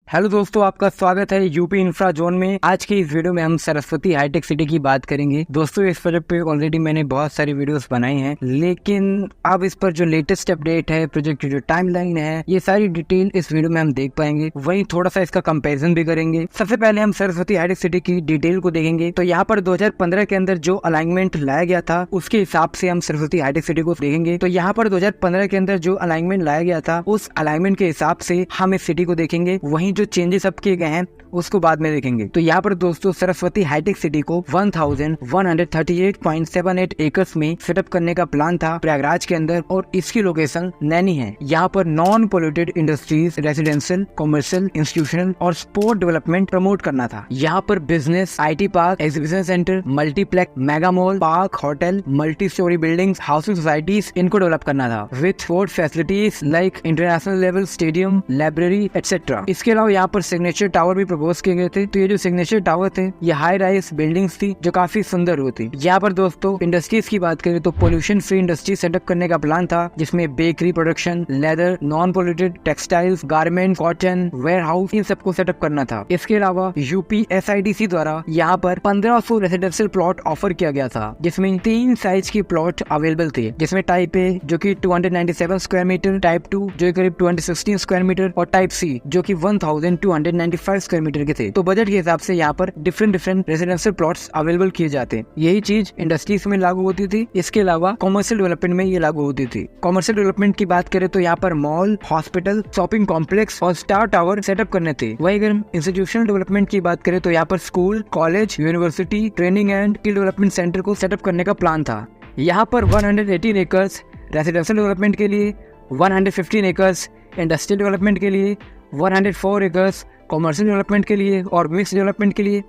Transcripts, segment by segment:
Hello दोस्तों, आपका स्वागत है यूपी इंफ्रा जोन में। आज की इस वीडियो में हम सरस्वती हाईटेक सिटी की बात करेंगे। दोस्तों, इस प्रोजेक्ट पे ऑलरेडी मैंने बहुत सारी वीडियोस बनाई हैं, लेकिन अब इस पर जो लेटेस्ट अपडेट है, प्रोजेक्ट की जो टाइमलाइन है, ये सारी डिटेल इस वीडियो में हम देख पाएंगे। वहीं थोड़ा सा इसका कंपेरिजन भी करेंगे। सबसे पहले हम सरस्वती हाईटेक सिटी की डिटेल को देखेंगे। तो यहाँ पर 2015 के अंदर जो अलाइनमेंट लाया गया था, उसके हिसाब से हम सरस्वती हाईटेक सिटी को देखेंगे। तो यहाँ पर 2015 के अंदर जो अलाइनमेंट लाया गया था, उस अलाइनमेंट के हिसाब से हम इस सिटी को देखेंगे। वहीं जो चेंजेस अब किए गए हैं उसको बाद में देखेंगे। तो यहाँ पर दोस्तों सरस्वती हाईटेक सिटी को 1138.78 एकर्स में सेटअप करने का प्लान था प्रयागराज के अंदर, और इसकी लोकेशन नैनी है। यहाँ पर non polluted industries, residential, commercial, institutional और स्पोर्ट डेवलपमेंट प्रमोट करना था। यहाँ पर business, IT park, exhibition centre, multiplex, mega mall, park, hotel, multi storey buildings, housing societies, इनको डेवलप करना था with sport facilities like international level stadium, library etcetera. इसके अलावा यहाँ पर सिग्नेचर टावर भी प्रपोज किए गए थे। तो ये जो सिग्नेचर टावर थे, ये हाई राइज बिल्डिंग्स थी जो काफी सुंदर होती। यहाँ पर दोस्तों इंडस्ट्रीज की बात करें तो पोल्यूशन फ्री इंडस्ट्री सेटअप करने का प्लान था, जिसमें bakery production, leather, non polluted textiles, garment, cotton, warehouse, इन सबको सेटअप करना था। इसके अलावा UPSIDC द्वारा यहाँ पर 1500 रेसिडेंशियल प्लॉट ऑफर किया गया था, जिसमें 3 साइज की प्लॉट अवेलेबल थे, जिसमें टाइप A जो की 297 स्क्वायर मीटर, टाइप 2 जो करीब 216 स्क्वायर मीटर और टाइप C जो की 1295 स्क्वायर मीटर के थे। तो बजट के हिसाब से यहाँ पर डिफरेंट रेजिडेंशियल प्लॉट्स अवेलेबल किए जाते। यही चीज इंडस्ट्रीज में लागू होती थी। इसके अलावा कॉमर्शियल डेवलपमेंट में ये लागू होती थी। कॉमर्शियल डेवलपमेंट की बात करें तो यहाँ पर मॉल, हॉस्पिटल, शॉपिंग कॉम्प्लेक्स और स्टार टावर सेटअप करने थे। वही अगर इंस्टीट्यूशनल डेवलपमेंट की बात करें तो यहाँ पर school, college, university, training and skill development centre को सेटअप करने का प्लान था। यहाँ पर 118 एकर्स रेजिडेंशियल डेवलपमेंट के लिए, 115 एकर्स इंडस्ट्रियल डेवलपमेंट के लिए, 104 एकर्स कॉमर्शियल डेवलपमेंट के लिए और मिक्स डेवलपमेंट के लिए।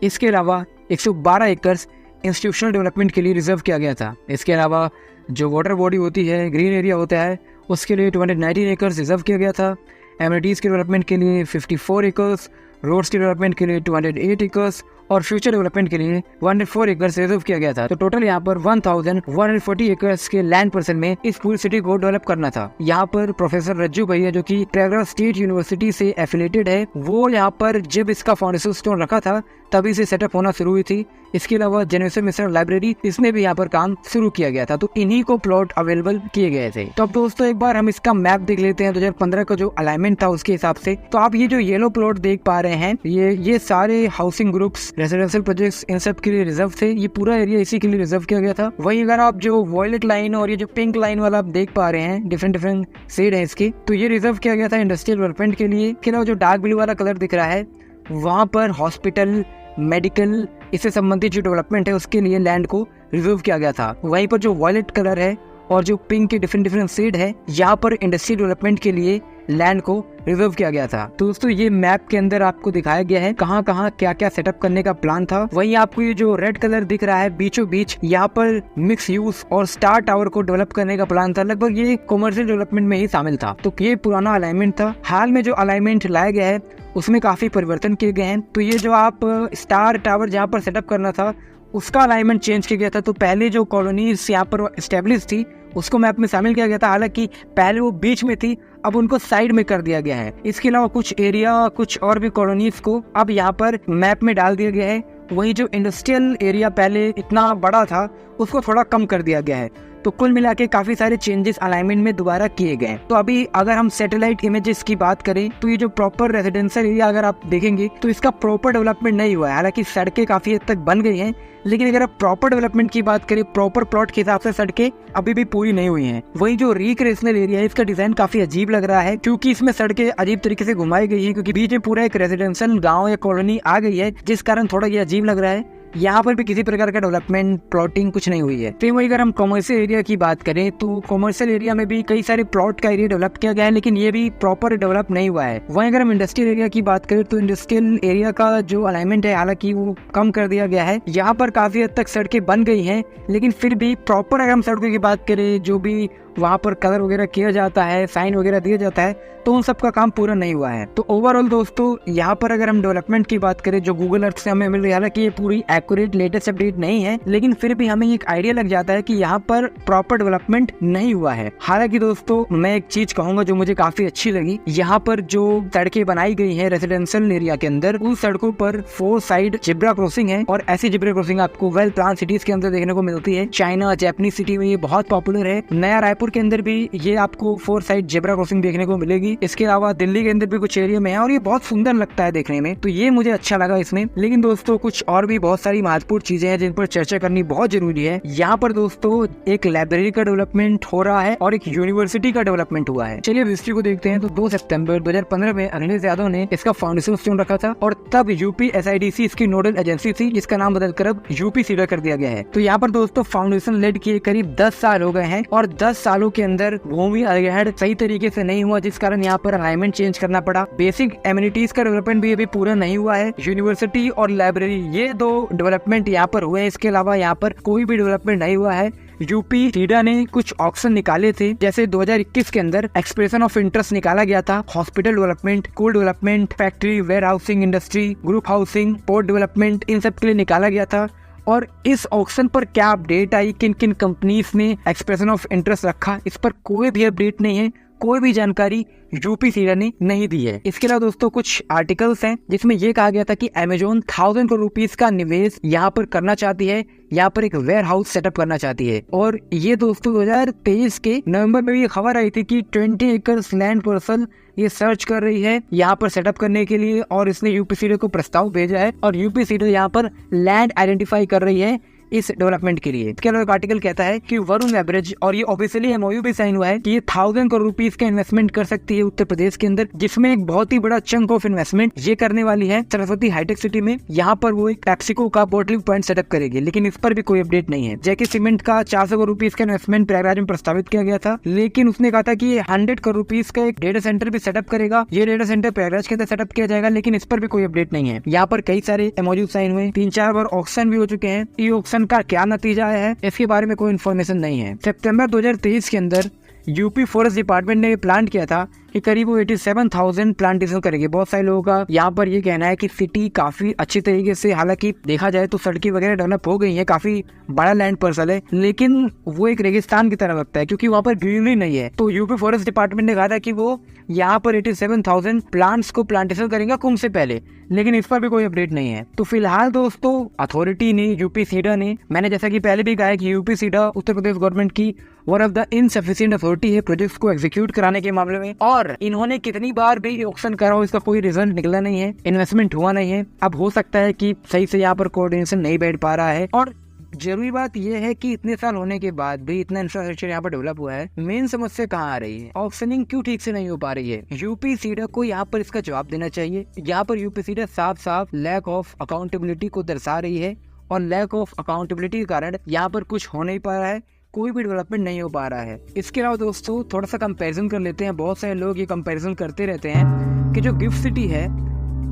इसके अलावा 112 एकर्स इंस्टीट्यूशनल डेवलपमेंट के लिए रिजर्व किया गया था। इसके अलावा जो वाटर बॉडी होती है, ग्रीन एरिया होता है, उसके लिए 219 एकर्स रिजर्व किया गया था। एमिनिटीज़ के डेवलपमेंट के लिए 54 एकर्स, रोड्स के डेवलपमेंट के लिए 208 एकर्स और फ्यूचर डेवलपमेंट के लिए 104 एकर्स रिजर्व किया गया था। तो टोटल यहाँ पर 1140 एकर्स के लैंड पर्सन में इस पूरी सिटी को डेवलप करना था। यहाँ पर प्रोफेसर रज्जू भैया जो कि प्रयागराज स्टेट यूनिवर्सिटी से एफिलेटेड है, वो यहाँ पर जब इसका फाउंडेशन स्टोन रखा था तभी से सेटअप होना शुरू हुई थी। इसके अलावा जेनेसिस मिशन लाइब्रेरी, इसमें भी यहाँ पर काम शुरू किया गया था। तो इन्हीं को प्लॉट अवेलेबल किए गए थे। तो अब दोस्तों एक बार हम इसका मैप देख लेते हैं 2015 का जो अलाइनमेंट था उसके हिसाब से। तो आप ये जो येलो प्लॉट देख पा रहे हैं, ये सारे हाउसिंग ग्रुप्स, रेजिडेंशियल प्रोजेक्ट्स, इन सब के लिए रिजर्व थे। ये पूरा एरिया इसी के लिए रिजर्व किया गया था। वही अगर आप जो वॉयलेट लाइन और ये जो पिंक लाइन वाला आप देख पा रहे हैं, डिफरेंट शेड है इसके, तो ये रिजर्व किया गया था इंडस्ट्रियल डेवलपमेंट के लिए। इसके अलावा जो डार्क ब्लू वाला कलर दिख रहा है, वहाँ पर हॉस्पिटल, मेडिकल, इससे संबंधित जो डेवलपमेंट है उसके लिए लैंड को रिजर्व किया गया था। वहीं पर जो वॉयलेट कलर है और जो पिंक के डिफरेंट शेड है, यहाँ पर इंडस्ट्रियल डेवलपमेंट के लिए लैंड को रिजर्व किया गया था। तो दोस्तों ये मैप के अंदर आपको दिखाया गया है कहाँ कहाँ क्या क्या सेटअप करने का प्लान था। वहीं आपको ये जो रेड कलर दिख रहा है बीचों बीच, यहाँ पर मिक्स यूज और स्टार टावर को डेवलप करने का प्लान था। लगभग ये कॉमर्शियल डेवलपमेंट में ही शामिल था। तो ये पुराना अलाइनमेंट था। हाल में जो अलाइनमेंट लाया गया है उसमें काफी परिवर्तन किए गए हैं। तो ये जो आप स्टार टावर जहाँ पर सेटअप करना था उसका अलाइनमेंट चेंज किया गया था। तो पहले जो कॉलोनीज यहाँ पर एस्टेब्लिश थी उसको मैप में शामिल किया गया था। हालांकि पहले वो बीच में थी, अब उनको साइड में कर दिया गया है। इसके अलावा कुछ एरिया, कुछ और भी कॉलोनीज को अब यहाँ पर मैप में डाल दिया गया है। वही जो इंडस्ट्रियल एरिया पहले इतना बड़ा था उसको थोड़ा कम कर दिया गया है। तो कुल मिला के काफी सारे चेंजेस अलाइनमेंट में दोबारा किए गए। तो अभी अगर हम सैटेलाइट इमेजेस की बात करें तो ये जो प्रॉपर रेजिडेंशियल एरिया अगर आप देखेंगे तो इसका प्रॉपर डेवलपमेंट नहीं हुआ है। हालांकि सड़कें काफी हद तक बन गई हैं, लेकिन अगर आप प्रॉपर डेवलपमेंट की बात करें, प्रॉपर प्लॉट के हिसाब से सड़कें अभी भी पूरी नहीं हुई हैं। वही जो रिक्रिएशनल एरिया है, इसका डिजाइन काफी अजीब लग रहा है, क्योंकि इसमें सड़कें अजीब तरीके से घुमाई गई है, क्योंकि बीच में पूरा एक रेजिडेंशियल गाँव या कॉलोनी आ गई है, जिस कारण थोड़ा ये अजीब लग रहा है। यहाँ पर भी किसी प्रकार का डेवलपमेंट, प्लॉटिंग कुछ नहीं हुई है। फिर वही अगर हम कॉमर्शियल एरिया की बात करें तो कॉमर्शियल एरिया में भी कई सारे प्लॉट का एरिया डेवलप किया गया है, लेकिन ये भी प्रॉपर डेवलप नहीं हुआ है। वहीं अगर हम इंडस्ट्रियल एरिया की बात करें तो इंडस्ट्रियल एरिया का जो अलाइनमेंट है, हालांकि वो कम कर दिया गया है। यहाँ पर काफी हद तक सड़कें बन गई हैं, लेकिन फिर भी प्रॉपर अगर हम सड़कों की बात करें, जो भी वहाँ पर कलर वगैरह किया जाता है, साइन वगैरह दिया जाता है, तो उन सब का काम पूरा नहीं हुआ है। तो ओवरऑल दोस्तों यहाँ पर अगर हम डेवलपमेंट की बात करें जो गूगल अर्थ से हमें मिल रही है, हालांकि ये पूरी एक्यूरेट लेटेस्ट अपडेट नहीं है, लेकिन फिर भी हमें एक आइडिया लग जाता है कि यहाँ पर प्रॉपर डेवलपमेंट नहीं हुआ है। हालांकि दोस्तों मैं एक चीज कहूंगा जो मुझे काफी अच्छी लगी, यहाँ पर जो सड़कें बनाई गई है रेजिडेंशियल एरिया के अंदर, उन सड़कों पर 4 साइड जिब्रा क्रॉसिंग है, और ऐसी जिब्रा क्रॉसिंग आपको वेल प्लान सिटीज के अंदर देखने को मिलती है। चाइना, जापानीज सिटी में ये बहुत पॉपुलर है। नया रायपुर के अंदर भी ये आपको 4 साइड जिब्रा क्रॉसिंग देखने को मिलेगी। इसके अलावा दिल्ली के अंदर भी कुछ एरिया में है, और ये बहुत सुंदर लगता है देखने में, तो ये मुझे अच्छा लगा इसमें। लेकिन दोस्तों कुछ और भी बहुत सारी महत्वपूर्ण चीजें हैं जिन पर चर्चा करनी बहुत जरूरी है। यहाँ पर दोस्तों एक लाइब्रेरी का डेवलपमेंट हो रहा है और एक यूनिवर्सिटी का डेवलपमेंट हुआ है। चलिए हिस्ट्री को देखते हैं। तो 2 सितंबर 2015 में अखिलेश यादव ने इसका फाउंडेशन स्टोन रखा था, और तब यूपी SIDC इसकी नोडल एजेंसी थी, जिसका नाम बदलकर अब यूपी सीडा कर दिया गया है। तो यहाँ पर दोस्तों फाउंडेशन लेड किए करीब 10 साल हो गए हैं, और 10 सालों के अंदर भूमि अधिग्रहण सही तरीके से नहीं हुआ, जिस कारण यहाँ पर अलाइनमेंट चेंज करना पड़ा। बेसिक एमिनिटीज का डेवलपमेंट भी अभी पूरा नहीं हुआ है। यूनिवर्सिटी और लाइब्रेरी ये 2 डेवलपमेंट यहाँ पर हुए हैं, इसके अलावा यहाँ पर कोई भी डेवलपमेंट नहीं हुआ है। यूपी सीडा ने कुछ ऑक्शन निकाले थे, जैसे 2021 के अंदर एक्सप्रेशन ऑफ इंटरेस्ट निकाला गया था। Hospital development, school development, factory, warehousing industry, group housing, port development, इन सब के लिए निकाला गया था। और इस ऑक्शन पर क्या अपडेट आई, किन किन कंपनीज ने एक्सप्रेशन ऑफ इंटरेस्ट रखा, इस पर कोई भी अपडेट नहीं है, कोई भी जानकारी यूपी सीडा ने नहीं दी है। इसके अलावा दोस्तों कुछ आर्टिकल्स हैं जिसमें ये कहा गया था कि अमेजोन 1000 करोड़ रुपीस का निवेश यहाँ पर करना चाहती है, यहाँ पर एक वेयर हाउस सेटअप करना चाहती है। और ये दोस्तों 2023 के नवंबर में ये खबर आई थी कि 20 एकर्स लैंड पार्सल ये सर्च कर रही है यहाँ पर सेटअप करने के लिए, और इसने यूपी सीडा को प्रस्ताव भेजा है, और यूपी सीडा यहाँ पर लैंड आइडेंटिफाई कर रही है इस डेवलपमेंट के लिए। इसके अलावा एक आर्टिकल कहता है कि वरुण बेवरेज, और ये ऑफिशियली MOU भी साइन हुआ है कि ये 1000 करोड़ रुपीस का इन्वेस्टमेंट कर सकती है उत्तर प्रदेश के अंदर, जिसमें एक बहुत ही बड़ा चंक ऑफ इन्वेस्टमेंट ये करने वाली है सरस्वती हाईटेक सिटी में। यहाँ पर वो एक पेप्सिको का बॉटलिंग पॉइंट सेटअप करेगी, लेकिन इस पर भी कोई अपडेट नहीं है। जैकी सीमेंट का 400 करोड़ रुपीस का इन्वेस्टमेंट प्रयागराज में प्रस्तावित किया गया था, लेकिन उसने कहा था कि ये 100 करोड़ रुपीस का एक डेटा सेंटर भी सेटअप करेगा। ये डेटा सेंटर प्रयागराज के अंदर सेटअप किया जाएगा, लेकिन इस पर भी कोई अपडेट नहीं है। यहाँ पर कई सारे MOU साइन हुए, 3-4 बार ऑक्शन भी हो चुके हैं। ये ऑक्शन का क्या नतीजा है इसके बारे में कोई इन्फॉर्मेशन नहीं है। सितंबर 2023 के अंदर यूपी फॉरेस्ट डिपार्टमेंट ने प्लान किया था कि करीब वो 87,000 प्लांटेशन करेंगे। बहुत सारे लोगों का यहाँ पर ये कहना है कि सिटी काफी अच्छी तरीके से, हालांकि देखा जाए तो सड़कें वगैरह डेवलप हो गई हैं, काफी बड़ा लैंड पार्सल है, लेकिन वो एक रेगिस्तान की तरह लगता है क्योंकि वहाँ पर ग्रीनरी नहीं है। तो यूपी फॉरेस्ट डिपार्टमेंट ने कहा था कि वो यहाँ पर 87,000 प्लांट्स को प्लांटेशन करेंगे कुंभ से पहले, लेकिन इस पर भी कोई अपडेट नहीं है। तो फिलहाल दोस्तों अथॉरिटी ने, यूपी सीडा ने, मैंने जैसा कि पहले भी कहा है कि यूपी सीडा उत्तर प्रदेश गवर्नमेंट की one of the insufficient authority है प्रोजेक्ट्स को एग्जीक्यूट कराने के मामले में, और इन्होंने कितनी बार भी ऑक्शन करा हो इसका कोई रिजल्ट निकला नहीं है, इन्वेस्टमेंट हुआ नहीं है। अब हो सकता है कि सही से यहाँ पर कोऑर्डिनेशन नहीं बैठ पा रहा है, और जरूरी बात यह है कि इतने साल होने के बाद भी इतना इंफ्रास्ट्रक्चर यहाँ पर डेवलप हुआ है, मेन समस्या कहाँ आ रही है, ऑक्शनिंग क्यों ठीक से नहीं हो पा रही है। यूपी सीडा को यहाँ पर इसका जवाब देना चाहिए। यहाँ पर यूपी सीडा साफ साफ लैक ऑफ अकाउंटेबिलिटी को दर्शा रही है, और लैक ऑफ अकाउंटेबिलिटी के कारण यहाँ पर कुछ हो नहीं पा रहा है, कोई भी डेवलपमेंट नहीं हो पा रहा है। इसके अलावा दोस्तों थोड़ा सा कंपैरिजन कर लेते हैं। बहुत सारे लोग ये कंपैरिजन करते रहते हैं कि जो गिफ्ट सिटी है,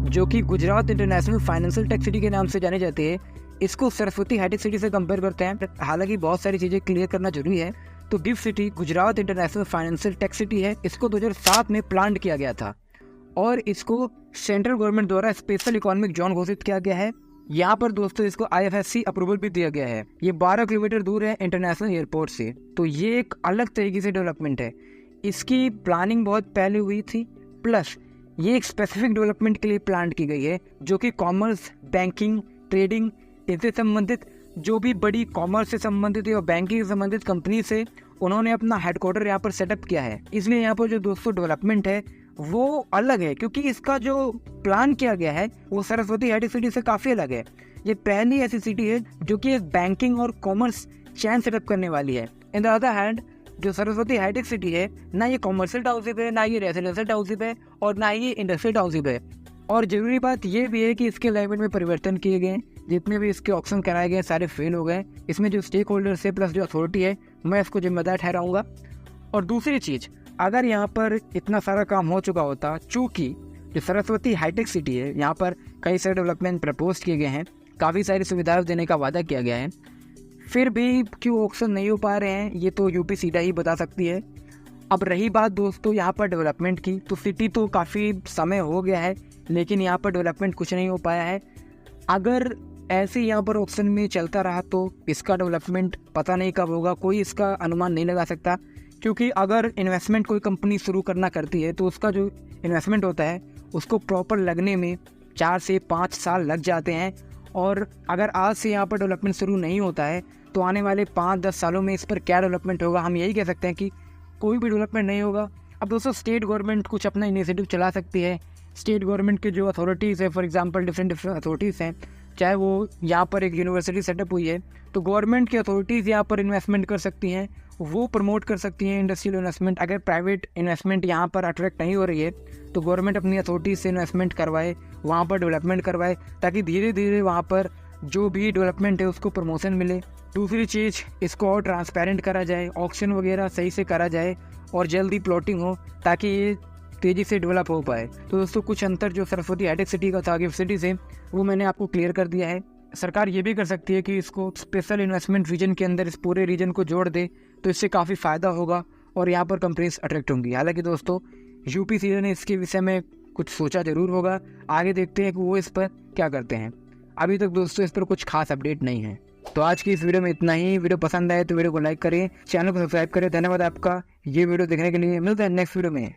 जो कि Gujarat international financial tech city के नाम से जाने जाते हैं, इसको सरस्वती हाईटेक सिटी से कंपेयर करते हैं। हालांकि बहुत सारी चीजें क्लियर करना जरूरी है। तो GIFT city Gujarat international financial tech city है, इसको 2007 में प्लान किया गया था, और इसको सेंट्रल गवर्नमेंट द्वारा स्पेशल इकोनॉमिक जोन घोषित किया गया है। यहाँ पर दोस्तों इसको IFSC अप्रूवल भी दिया गया है। ये 12 किलोमीटर दूर है इंटरनेशनल एयरपोर्ट से, तो ये एक अलग तरीके से डेवलपमेंट है। इसकी प्लानिंग बहुत पहले हुई थी, प्लस ये एक स्पेसिफिक डेवलपमेंट के लिए प्लान की गई है, जो कि कॉमर्स, बैंकिंग, ट्रेडिंग, इससे संबंधित जो भी बड़ी कॉमर्स से संबंधित या बैंकिंग से संबंधित कंपनी से उन्होंने अपना हेडक्वार्टर यहाँ पर सेटअप किया है। इसलिए यहाँ पर जो दोस्तों डेवलपमेंट है वो अलग है, क्योंकि इसका जो प्लान किया गया है वो सरस्वती हाईटेक सिटी से काफी अलग है। ये पहली ऐसी सिटी है जो कि एक बैंकिंग और कॉमर्स चैन सेटअप करने वाली है। इन द अदर हैंड जो सरस्वती हाईटेक सिटी है, ना ये कॉमर्शियल टाउनशिप है, ना ये रेजिडेंशियल टाउनशिप है, और ना ये इंडस्ट्रियल टाउनशिप है। और जरूरी बात यह भी है कि इसके अलाइनमेंट में परिवर्तन किए गए, जितने भी इसके ऑक्शन कराए गए सारे फेल हो गए। इसमें जो स्टेक होल्डर्स है प्लस जो अथॉरिटी है, मैं इसको जिम्मेदार ठहराऊंगा। और दूसरी चीज, अगर यहाँ पर इतना सारा काम हो चुका होता, चूंकि जो सरस्वती हाईटेक सिटी है यहाँ पर कई सारे डेवलपमेंट प्रपोज किए गए हैं, काफ़ी सारी सुविधाएं देने का वादा किया गया है, फिर भी क्यों ऑक्शन नहीं हो पा रहे हैं ये तो यूपी सीडा ही बता सकती है। अब रही बात दोस्तों यहाँ पर डेवलपमेंट की, तो सिटी तो काफ़ी समय हो गया है लेकिन यहाँ पर डेवलपमेंट कुछ नहीं हो पाया है। अगर ऐसे यहाँ पर ऑक्शन में चलता रहा तो इसका डेवलपमेंट पता नहीं कब होगा, कोई इसका अनुमान नहीं लगा सकता। क्योंकि अगर इन्वेस्टमेंट कोई कंपनी शुरू करना करती है तो उसका जो इन्वेस्टमेंट होता है उसको प्रॉपर लगने में 4 से 5 साल लग जाते हैं। और अगर आज से यहाँ पर डेवलपमेंट शुरू नहीं होता है तो आने वाले 5-10 सालों में इस पर क्या डेवलपमेंट होगा, हम यही कह सकते हैं कि कोई भी डेवलपमेंट नहीं होगा। अब दोस्तों स्टेट गवर्नमेंट कुछ अपना इनिशिएटिव चला सकती है। स्टेट गवर्नमेंट के जो अथॉरिटीज़ है, फॉर एग्जांपल डिफरेंट अथॉरिटीज़ हैं, चाहे वो यहाँ पर एक यूनिवर्सिटी सेटअप हुई है तो गवर्नमेंट की अथॉरिटीज़ यहाँ पर इन्वेस्टमेंट कर सकती हैं, वो प्रमोट कर सकती हैं इंडस्ट्रियल इन्वेस्टमेंट। अगर प्राइवेट इन्वेस्टमेंट यहाँ पर अट्रैक्ट नहीं हो रही है तो गवर्नमेंट अपनी अथॉरिटीज़ से इन्वेस्टमेंट करवाए, वहाँ पर डेवलपमेंट करवाए, ताकि धीरे धीरे वहाँ पर जो भी डेवलपमेंट है उसको प्रमोशन मिले। दूसरी चीज़, इसको और ट्रांसपेरेंट करा जाए, ऑक्शन वगैरह सही से करा जाए और जल्दी प्लॉटिंग हो ताकि ये तेज़ी से डेवलप हो पाए। तो दोस्तों कुछ अंतर जो सरस्वती हाईटेक सिटी का था गिफ्ट सिटी से, वो मैंने आपको क्लियर कर दिया है। सरकार ये भी कर सकती है कि इसको स्पेशल इन्वेस्टमेंट रीजन के अंदर इस पूरे रीजन को जोड़ दे, तो इससे काफ़ी फ़ायदा होगा और यहाँ पर कंपनीज अट्रैक्ट होंगी। हालांकि दोस्तों यूपी सीडा ने इसके विषय में कुछ सोचा जरूर होगा, आगे देखते हैं कि वो इस पर क्या करते हैं। अभी तक दोस्तों इस पर कुछ खास अपडेट नहीं है। तो आज की इस वीडियो में इतना ही। वीडियो पसंद आए तो वीडियो को लाइक करें, चैनल को सब्सक्राइब करें। धन्यवाद आपका ये वीडियो देखने के लिए। मिलते हैं नेक्स्ट वीडियो में।